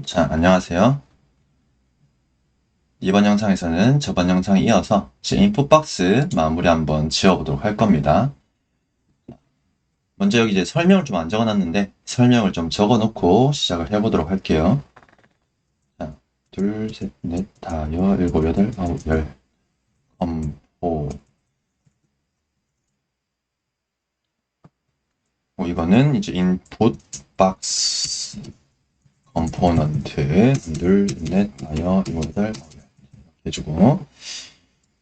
자, 안녕하세요. 이번 영상에서는 저번 영상에 이어서 제 인풋박스 마무리 한번 지어보도록 할 겁니다. 먼저 여기 이제 설명을 좀 안 적어놨는데 설명을 좀 적어놓고 시작을 해보도록 할게요. 자, 둘, 셋, 넷, 다, 여, 일곱, 여덟, 아홉, 열, 컴포. 이거는 이제 인풋박스 컴포넌트 둘, 넷, 다, 여, 일곱, 여덟, 아홉, 열 이렇게 해주고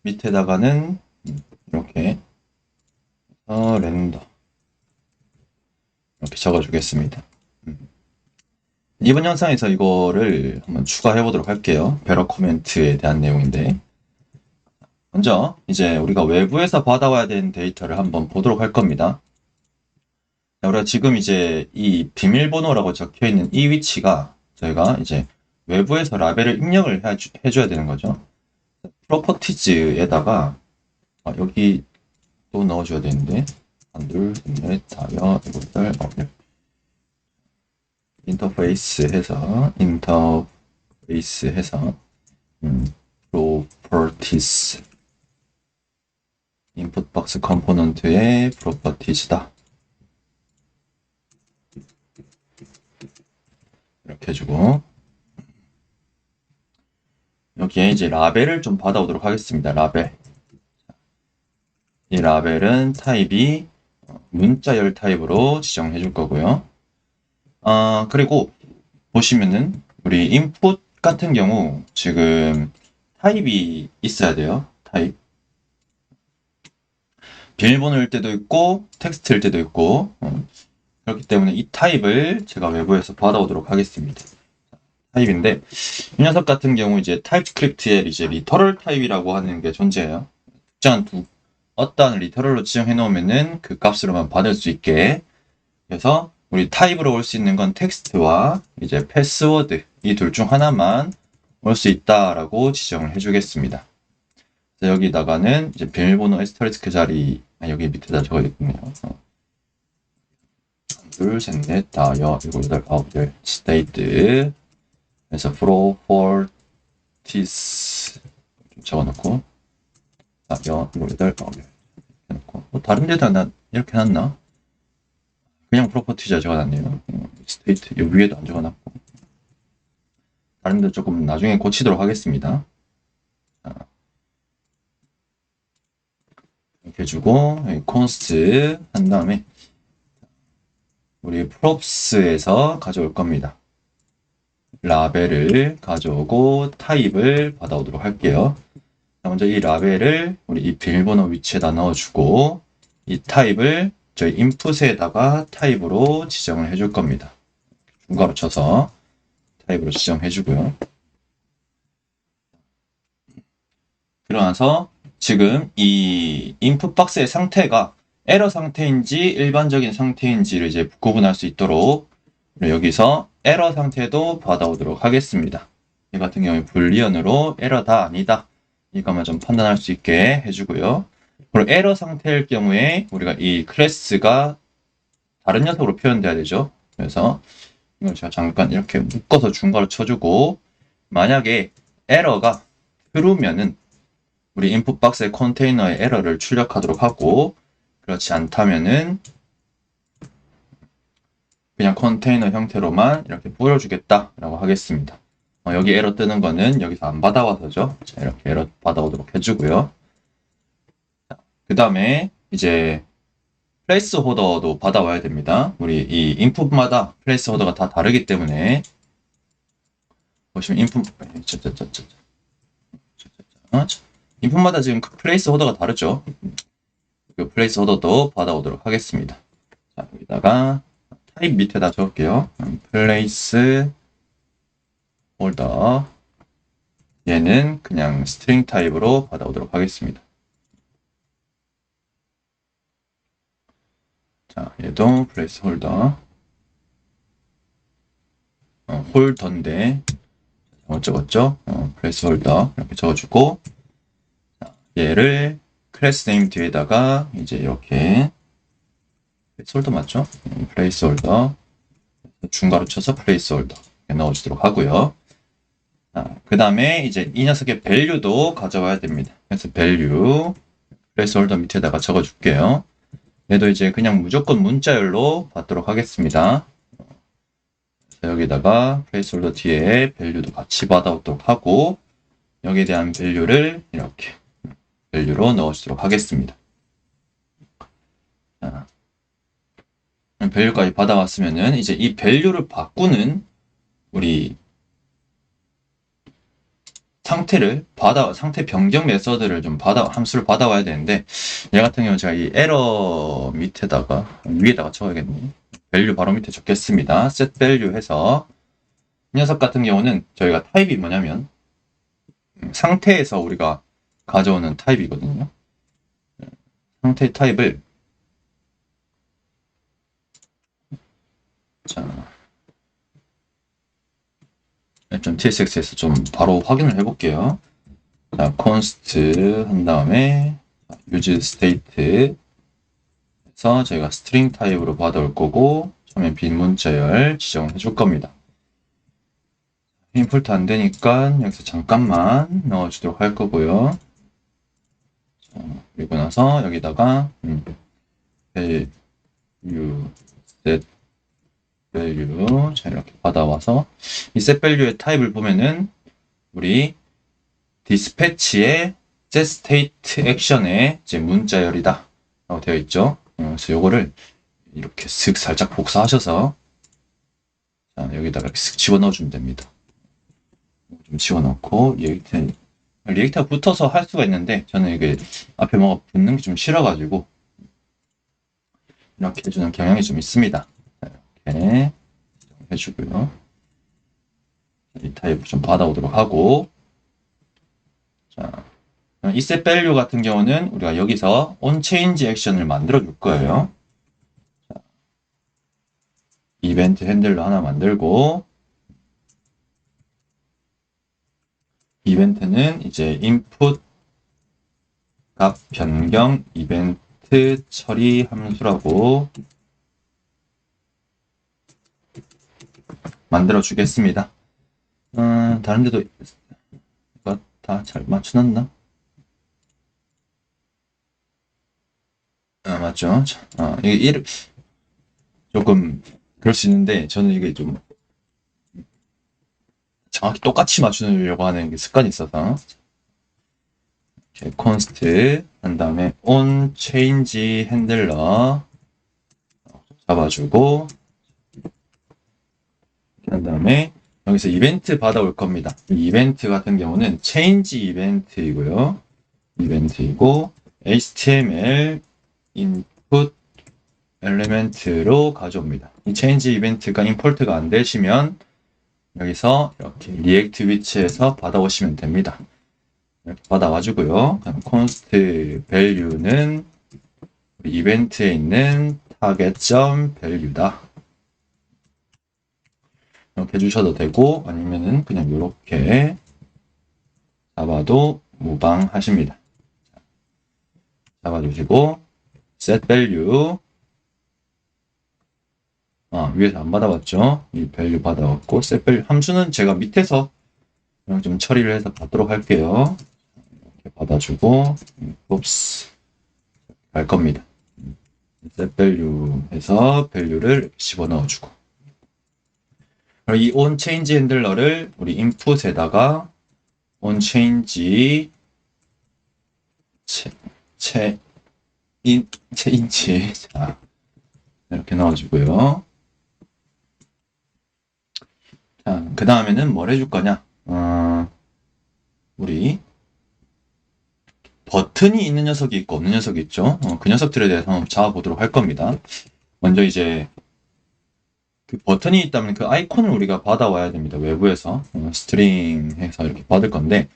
밑에다가는 이렇게 렌더 이렇게 적어주겠습니다. 이번 영상에서 이거를 한번 추가해 보도록 할게요. 배러 코멘트에 대한 내용인데 먼저 이제 우리가 외부에서 받아와야 되는 데이터를 한번 보도록 할 겁니다. 우리가 지금 이제 이 비밀번호라고 적혀 있는 이 위치가 저희가 이제 외부에서 라벨을 입력을 해줘야 되는 거죠. 프로퍼티즈에다가 여기 또 넣어줘야 되는데 둘, 셋, 넷, 다, 여, 일곱, 여덟, 아홉, 열 인터페이스 해서 properties 인풋 박스 컴포넌트의 properties다 이렇게 해주고 여기에 이제 라벨을 좀 받아오도록 하겠습니다. 라벨 이 라벨은 타입이 문자열 타입으로 지정해 줄 거고요. 그리고 보시면은 우리 인풋 같은 경우 지금 타입이 있어야 돼요. 타입. 비밀번호일 때도 있고 텍스트일 때도 있고 그렇기 때문에 이 타입을 제가 외부에서 받아오도록 하겠습니다. 타입인데 이 녀석 같은 경우 이제 타입스크립트에 이제 리터럴 타입이라고 하는 게 존재해요. 특정한 어떠한 리터럴로 지정해 놓으면은 그 값으로만 받을 수 있게 그래서 우리 타입으로 올 수 있는 건 텍스트와 이제 패스워드 이 둘 중 하나만 올 수 있다라고 지정을 해주겠습니다. 여기다가는 이제 비밀번호 에스터리스크 자리 여기 밑에다 적어 있군요. 둘, 셋, 넷, 다, 여, 일곱, 여덟, 아홉, 열 스테이트 그래서 프로퍼티스 적어놓고 다, 여, 일곱, 여덟, 아홉, 열 해놓고 다른 데다 나 이렇게 해놨나? 그냥 프로퍼티자 적어놨네요. 스테이트 요 위에도 안 적어놨고 다른 데 조금 나중에 고치도록 하겠습니다. 자, 이렇게 해주고 const 한 다음에 우리 props에서 가져올 겁니다. 라벨을 가져오고 타입을 받아오도록 할게요. 자, 먼저 이 라벨을 우리 이 비밀번호 위치에다 넣어주고 이 타입을 저희 인풋에다가 타입으로 지정을 해줄 겁니다. 중괄호 쳐서 타입으로 지정해 주고요. 그러나서 지금 이 인풋 박스의 상태가 에러 상태인지 일반적인 상태인지를 이제 구분할 수 있도록 여기서 에러 상태도 받아오도록 하겠습니다. 이 같은 경우에 불리언으로 에러다 아니다 이것만 좀 판단할 수 있게 해주고요. 그리고 에러 상태일 경우에 우리가 이 클래스가 다른 녀석으로 표현돼야 되죠. 그래서 이걸 제가 잠깐 이렇게 묶어서 중괄호 쳐주고 만약에 에러가 true면은 우리 인풋 박스의 컨테이너의 에러를 출력하도록 하고 그렇지 않다면은 그냥 컨테이너 형태로만 이렇게 보여주겠다라고 하겠습니다. 여기 에러 뜨는 거는 여기서 안 받아와서죠. 자, 이렇게 에러 받아오도록 해주고요. 그 다음에 이제 플레이스 호더도 받아와야 됩니다. 우리 이 인풋마다 플레이스 호더가 다 다르기 때문에 보시면 인풋마다 지금 플레이스 호더가 다르죠. 그 플레이스 호더도 받아오도록 하겠습니다. 자, 여기다가 타입 밑에다 적을게요. 플레이스 홀더 얘는 그냥 스트링 타입으로 받아오도록 하겠습니다. 자, 얘도 플레이스 홀더 홀더인데 잘못 적었죠? 플레이스 홀더 이렇게 적어주고 자, 얘를 클래스 네임 뒤에다가 이제 이렇게 플레이스 홀더 맞죠? 플레이스 홀더 중괄호 쳐서 플레이스 홀더 넣어주도록 하고요. 그 다음에 이제 이 녀석의 value도 가져와야 됩니다. 그래서 value placeholder 밑에다가 적어줄게요. 얘도 이제 그냥 무조건 문자열로 받도록 하겠습니다. 여기다가 placeholder 뒤에 value도 같이 받아오도록 하고 여기에 대한 value를 이렇게 value로 넣어주도록 하겠습니다. 자, value까지 받아왔으면은 이제 이 value를 바꾸는 우리 상태 변경 메서드를 좀 함수를 받아와야 되는데, 얘 같은 경우는 제가 이 에러 위에다가 적어야겠네. value 바로 밑에 적겠습니다. set value 해서, 이 녀석 같은 경우는 저희가 타입이 뭐냐면, 상태에서 우리가 가져오는 타입이거든요. 상태 타입을, 자, 좀 tsx에서 좀 바로 확인을 해볼게요. 자, const 한 다음에 use state 해서 저희가 string 타입으로 받아올 거고 처음에 빈 문자열 지정해 줄 겁니다. 임포트 안 되니까 여기서 잠깐만 넣어주도록 할 거고요. 자, 그리고 나서 여기다가 value set value 자 이렇게 받아와서 이 set value의 타입을 보면은 우리 디스패치의 set state action의 이제 문자열이다 라고 되어 있죠. 그래서 요거를 이렇게 슥 살짝 복사하셔서 자, 여기다가 이렇게 슥 집어넣어 주면 됩니다. 좀 집어넣고 리액트가 붙어서 할 수가 있는데 저는 이게 앞에 뭐가 붙는 게 좀 싫어가지고 이렇게 해주는 경향이 좀 있습니다. 이렇게 해주고요. 이 타입을 좀 받아오도록 하고 자, 이 set value 같은 경우는 우리가 여기서 onChange 액션을 만들어 줄 거예요. 자, 이벤트 핸들러 하나 만들고 이벤트는 이제 input 값 변경 이벤트 처리 함수라고 만들어 주겠습니다. 다른 데도 다 잘 맞춰놨나? 맞죠. 이게 조금 그럴 수 있는데 저는 이게 좀 정확히 똑같이 맞추려고 하는 게 습관이 있어서 이렇게 const 한 다음에 on change 핸들러 잡아주고 한 다음에 여기서 이벤트 받아올 겁니다. 이 이벤트 같은 경우는 change 이벤트이고요. 이벤트이고 HTML input element로 가져옵니다. 이 change 이벤트가 import가 안 되시면 여기서 이렇게 react 위치에서 받아오시면 됩니다. 이렇게 받아와주고요. const value는 이벤트에 있는 target.value다. 이렇게 해주셔도 되고 아니면은 그냥 이렇게 잡아도 무방하십니다. 잡아주시고 set value 위에서 안 받아왔죠. 이 value 받아왔고 set value 함수는 제가 밑에서 그냥 좀 처리를 해서 받도록 할게요. 이렇게 받아주고 oops 갈 겁니다. set value 해서 value를 집어넣어주고 이 onChange 핸들러를 우리 input에다가 onChange 체인지 자 이렇게 넣어주고요. 자, 그 다음에는 뭘 해줄 거냐? 우리 버튼이 있는 녀석이 있고 없는 녀석이 있죠. 그 녀석들에 대해서 한번 잡아보도록 할 겁니다. 먼저 이제 그 버튼이 있다면 그 아이콘을 우리가 받아와야 됩니다. 외부에서 스트링 해서 이렇게 받을 건데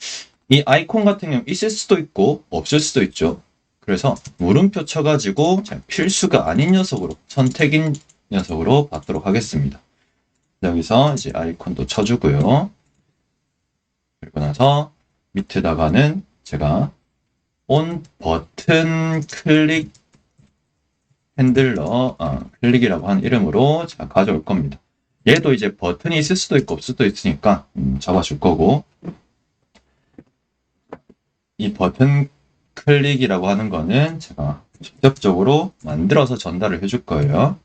이 아이콘 같은 경우 있을 수도 있고 없을 수도 있죠. 그래서 물음표 쳐가지고 필수가 아닌 녀석으로 선택인 녀석으로 받도록 하겠습니다. 여기서 이제 아이콘도 쳐주고요. 그리고 나서 밑에다가는 제가 on 버튼 클릭 핸들러 클릭이라고 하는 이름으로 자, 가져올 겁니다. 얘도 이제 버튼이 있을 수도 있고 없을 수도 있으니까 잡아줄 거고, 이 버튼 클릭이라고 하는 거는 제가 직접적으로 만들어서 전달을 해줄 거예요.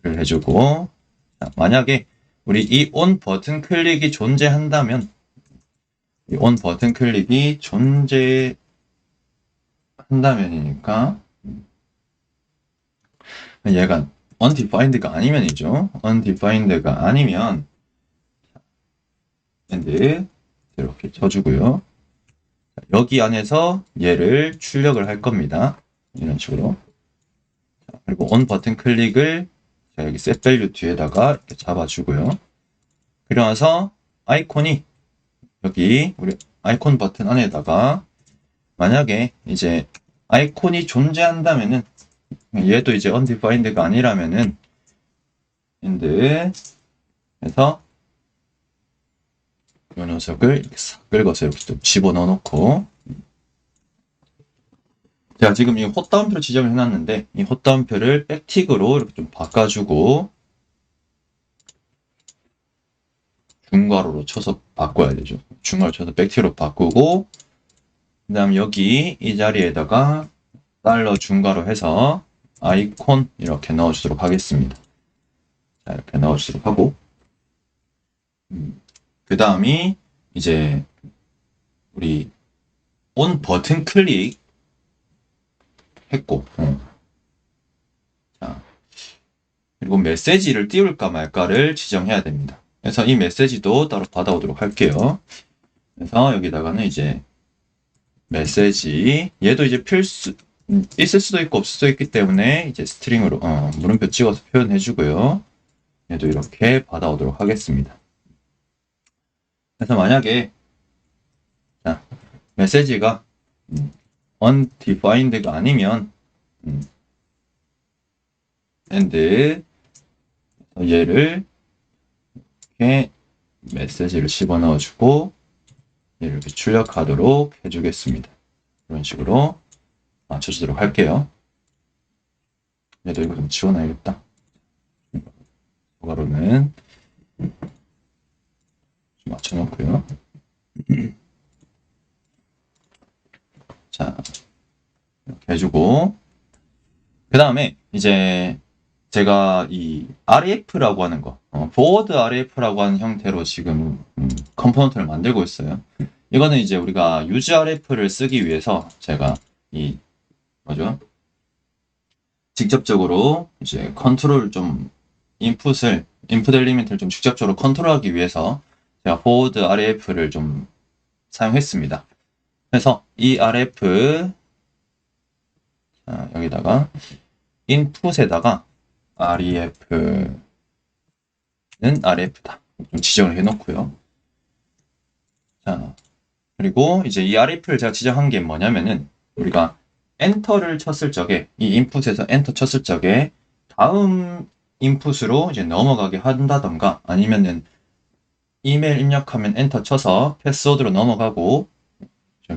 를 해주고, 만약에 우리 이 온 버튼 클릭이 존재한다면, 이 온 버튼 클릭이 존재한다면이니까 얘가 undefined가 아니면이죠. undefined가 아니면 and 이렇게 쳐주고요. 여기 안에서 얘를 출력을 할 겁니다. 이런 식으로. 그리고 on 버튼 클릭을 여기 set value 뒤에다가 이렇게 잡아주고요. 그리고 나서 아이콘이 여기 우리 아이콘 버튼 안에다가 만약에 이제 아이콘이 존재한다면은 얘도 이제 undefined가 아니라면은 and 해서 이 녀석을 이렇게 싹 긁어서 이렇게 좀 집어넣어 놓고, 제가 지금 이 헛다운표를 지정을 해놨는데 이 헛다운표를 백틱으로 이렇게 좀 바꿔주고 중괄호로 쳐서 바꿔야 되죠. 중괄호 쳐서 백틱으로 바꾸고, 그 다음 여기 이 자리에다가 달러 중괄호 해서 아이콘 이렇게 넣어주도록 하겠습니다. 자, 이렇게 넣어주도록 하고, 그 다음이 이제 우리 온 버튼 클릭 했고, 자, 그리고 메시지를 띄울까 말까를 지정해야 됩니다. 그래서 이 메시지도 따로 받아오도록 할게요. 그래서 여기다가는 이제 메시지, 얘도 이제 있을 수도 있고 없을 수도 있기 때문에 이제 스트링으로 물음표 찍어서 표현해 주고요. 얘도 이렇게 받아오도록 하겠습니다. 그래서 만약에 자, 메시지가 undefined가 아니면 and 얘를 이렇게 메시지를 집어넣어 주고 얘를 이렇게 출력하도록 해주겠습니다. 이런 식으로 맞춰주도록 할게요. 얘도 이거 좀 지워놔야겠다. 추가로는 좀 맞춰놓고요. 자, 이렇게 해주고, 그 다음에 이제 제가 이 RF라고 하는 거, forward RF라고 하는 형태로 지금 컴포넌트를 만들고 있어요. 이거는 이제 우리가 use RF를 쓰기 위해서 제가 이 뭐죠? 직접적으로 이제 컨트롤 좀 인풋 엘리멘트를 좀 직접적으로 컨트롤하기 위해서 제가 forward RF를 좀 사용했습니다. 그래서 이 RF 여기다가 인풋에다가 REF는 RF다. 좀 지정을 해놓고요. 자, 그리고 이제 이 RF를 제가 지정한 게 뭐냐면은 우리가 엔터를 쳤을 적에 이 인풋에서 엔터 쳤을 적에 다음 인풋으로 이제 넘어가게 한다던가 아니면은 이메일 입력하면 엔터 쳐서 패스워드로 넘어가고,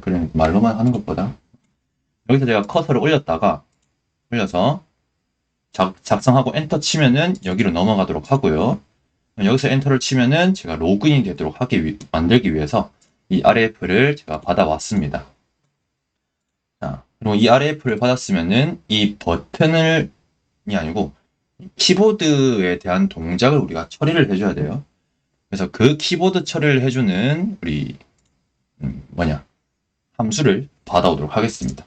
그냥 말로만 하는 것보다 여기서 제가 커서를 올려서 작성하고 엔터 치면은 여기로 넘어가도록 하고요. 여기서 엔터를 치면은 제가 로그인이 되도록 만들기 위해서 이 RF를 제가 받아왔습니다. 자, 그리고 이 RF를 받았으면은 이 버튼이 아니고 키보드에 대한 동작을 우리가 처리를 해줘야 돼요. 그래서 그 키보드 처리를 해주는 우리 함수를 받아오도록 하겠습니다.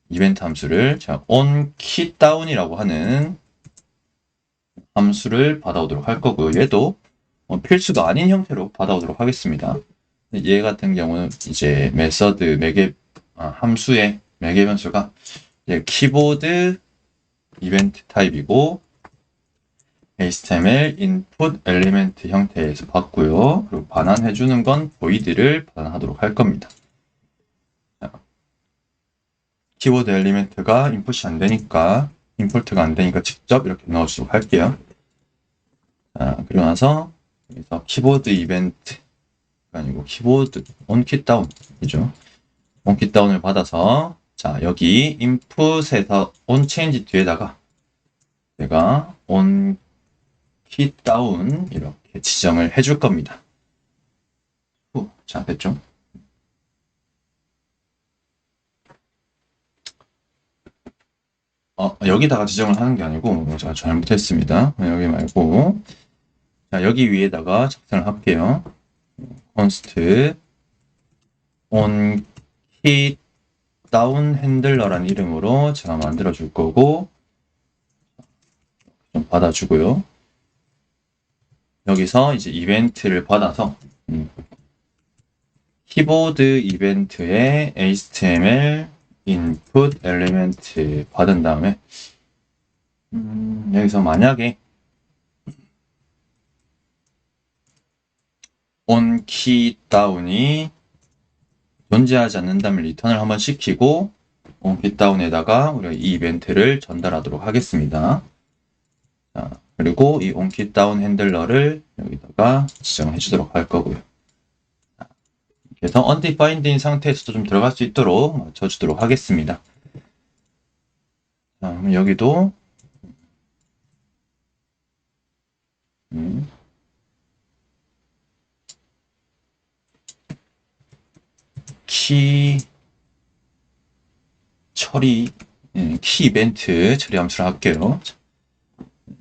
이벤트 함수를 제가 onKeyDown이라고 하는 함수를 받아오도록 할 거고요. 얘도 필수가 아닌 형태로 받아오도록 하겠습니다. 얘 같은 경우는 이제 함수의 매개 변수가 키보드 이벤트 타입이고 HTML input 엘리멘트 형태에서 받고요. 그리고 반환해주는 건 void를 반환하도록 할 겁니다. 키보드 엘리멘트가 인풋이 안 되니까 직접 이렇게 넣어주도록 할게요. 자, 그리고 나서 여기서 키보드 이벤트가 아니고 키보드 onKeyDown이죠. onKeyDown을 받아서 자, 여기 인풋에서 onChange 뒤에다가 제가 키 다운 이렇게 지정을 해줄 겁니다. 자, 됐죠? 여기다가 지정을 하는 게 아니고 제가 잘못했습니다. 여기 말고 자, 여기 위에다가 작성을 할게요. const on key down handler라는 이름으로 제가 만들어 줄 거고 좀 받아주고요. 여기서 이제 이벤트를 받아서 키보드 이벤트에 HTML input element 받은 다음에 여기서 만약에 on key down이 존재하지 않는다면 리턴을 한번 시키고 on key down에다가 우리가 이 이벤트를 전달하도록 하겠습니다. 자, 그리고 이 on key down 핸들러를 여기다가 지정해 주도록 할 거고요. 그래서 undefined인 상태에서도 좀 들어갈 수 있도록 맞춰주도록 하겠습니다. 자, 그럼 여기도 키 처리 키 이벤트 처리 함수를 할게요.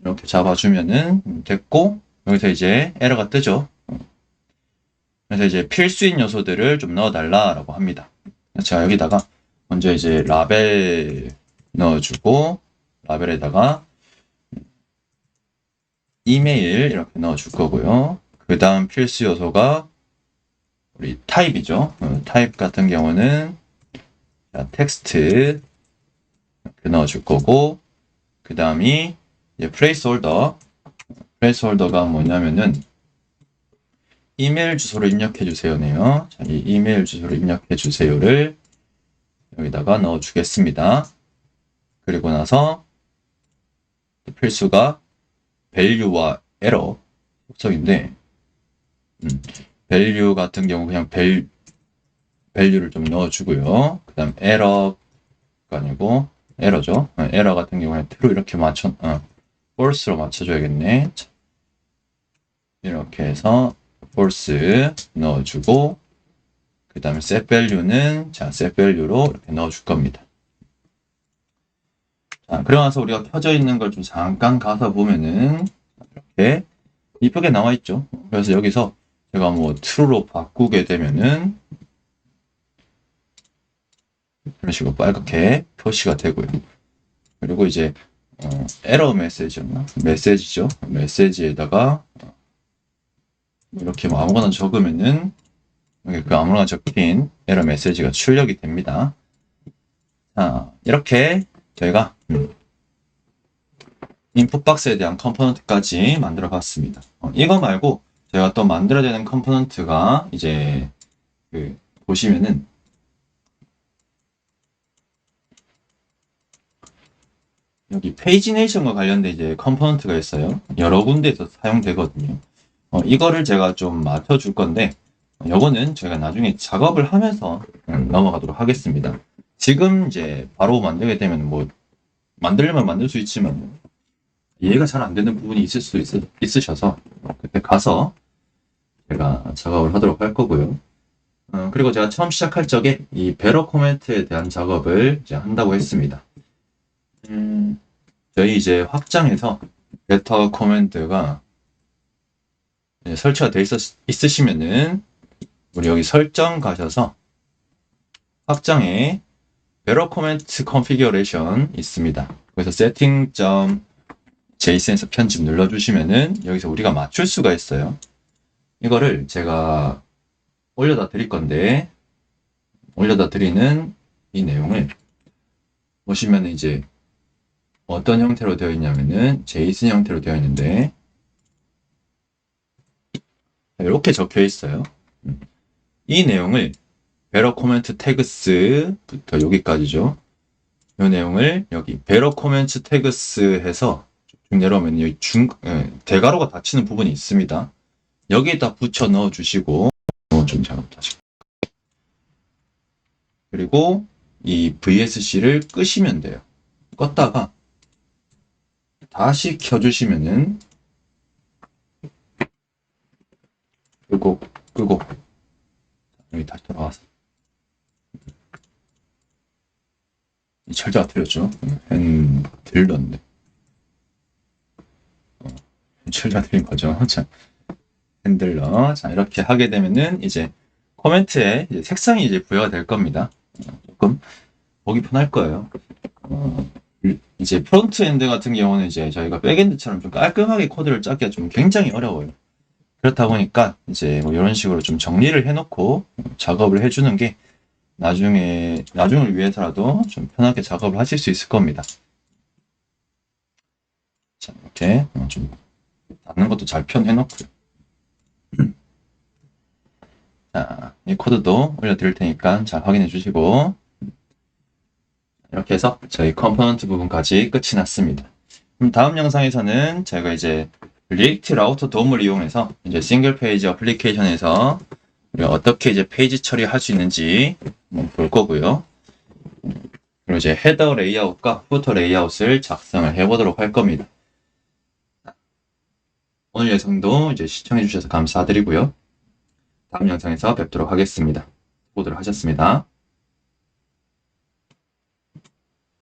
이렇게 잡아주면은 됐고 여기서 이제 에러가 뜨죠. 그래서 이제 필수인 요소들을 좀 넣어달라라고 합니다. 제가 여기다가 먼저 이제 라벨 넣어주고 라벨에다가 이메일 이렇게 넣어줄 거고요. 그 다음 필수 요소가 우리 타입이죠. 타입 같은 경우는 텍스트 이렇게 넣어줄 거고 그 다음이 이제 플레이스홀더가 뭐냐면은 이메일 주소를 입력해 주세요네요. 자, 이 이메일 주소를 입력해 주세요를 여기다가 넣어 주겠습니다. 그리고 나서 필수가 value와 error 속성인데 value 같은 경우 그냥 value를 좀 넣어 주고요. 그 다음 error가 아니고 error죠. error 같은 경우는 true 이렇게 false로 맞춰줘야겠네. 이렇게 해서 false 넣어주고 그 다음에 set value는 자 set value로 이렇게 넣어줄 겁니다. 자, 그러고 나서 우리가 켜져 있는 걸 좀 잠깐 가서 보면은 이렇게 이쁘게 나와 있죠. 그래서 여기서 제가 뭐 true로 바꾸게 되면은 이런 식으로 빨갛게 표시가 되고요. 그리고 이제 에러 메시지였나? 메시지죠. 메시지에다가 이렇게 뭐 아무거나 적으면은 그 아무거나 적힌 에러 메시지가 출력이 됩니다. 자, 이렇게 저희가 인풋 박스에 대한 컴포넌트까지 만들어 봤습니다. 이거 말고 제가 또 만들어야 되는 컴포넌트가 이제 보시면은 여기 페이지네이션과 관련된 이제 컴포넌트가 있어요. 여러 군데에서 사용되거든요. 이거를 제가 좀 맞춰줄 건데 이거는 제가 나중에 작업을 하면서 넘어가도록 하겠습니다. 지금 이제 바로 만들게 되면 뭐 만들려면 만들 수 있지만 이해가 잘 안 되는 부분이 있을 수 있으셔서 그때 가서 제가 작업을 하도록 할 거고요. 그리고 제가 처음 시작할 적에 이 배러 코멘트에 대한 작업을 이제 한다고 했습니다. 저희 이제 확장해서 베터 코멘트가 설치가 돼 있으시면은 우리 여기 설정 가셔서 확장에 배러 코멘트 컨피규레이션 있습니다. 그래서 setting.json에서 편집 눌러주시면은 여기서 우리가 맞출 수가 있어요. 이거를 제가 올려다 드릴 건데 올려다 드리는 이 내용을 보시면 이제 어떤 형태로 되어 있냐면은 JSON 형태로 되어 있는데 이렇게 적혀 있어요. 이 내용을 배러 코멘트 태그스부터 여기까지죠. 이 내용을 여기 배러 코멘트 태그스 해서 쭉 내려오면 여기 대괄호가 닫히는 부분이 있습니다. 여기에다 붙여 넣어 주시고 좀 잘못하시고 그리고 이 VSC를 끄시면 돼요. 껐다가 다시 켜주시면은 끄고 여기 다시 돌아와서 이 철자가 틀렸죠. 핸들러인데 철자 틀린 거죠. 자, 핸들러. 자, 이렇게 하게 되면은 이제 코멘트에 이제 색상이 이제 부여가 될 겁니다. 조금 보기 편할 거예요. 이제 프론트엔드 같은 경우는 이제 저희가 백엔드처럼 좀 깔끔하게 코드를 짜기가 좀 굉장히 어려워요. 그렇다 보니까 이제 뭐 이런 식으로 좀 정리를 해놓고 작업을 해주는 게 나중을 위해서라도 좀 편하게 작업을 하실 수 있을 겁니다. 자, 이렇게 좀 닫는 것도 잘 표현해놓고요. 자, 이 코드도 올려드릴 테니까 잘 확인해 주시고, 이렇게 해서 저희 컴포넌트 부분까지 끝이 났습니다. 그럼 다음 영상에서는 제가 이제 리액트 라우터 도움을 이용해서 이제 싱글 페이지 어플리케이션에서 우리가 어떻게 이제 페이지 처리할 수 있는지 볼 거고요. 그리고 이제 헤더 레이아웃과 후터 레이아웃을 작성을 해보도록 할 겁니다. 오늘 영상도 이제 시청해 주셔서 감사드리고요. 다음 영상에서 뵙도록 하겠습니다. 수고들 하셨습니다.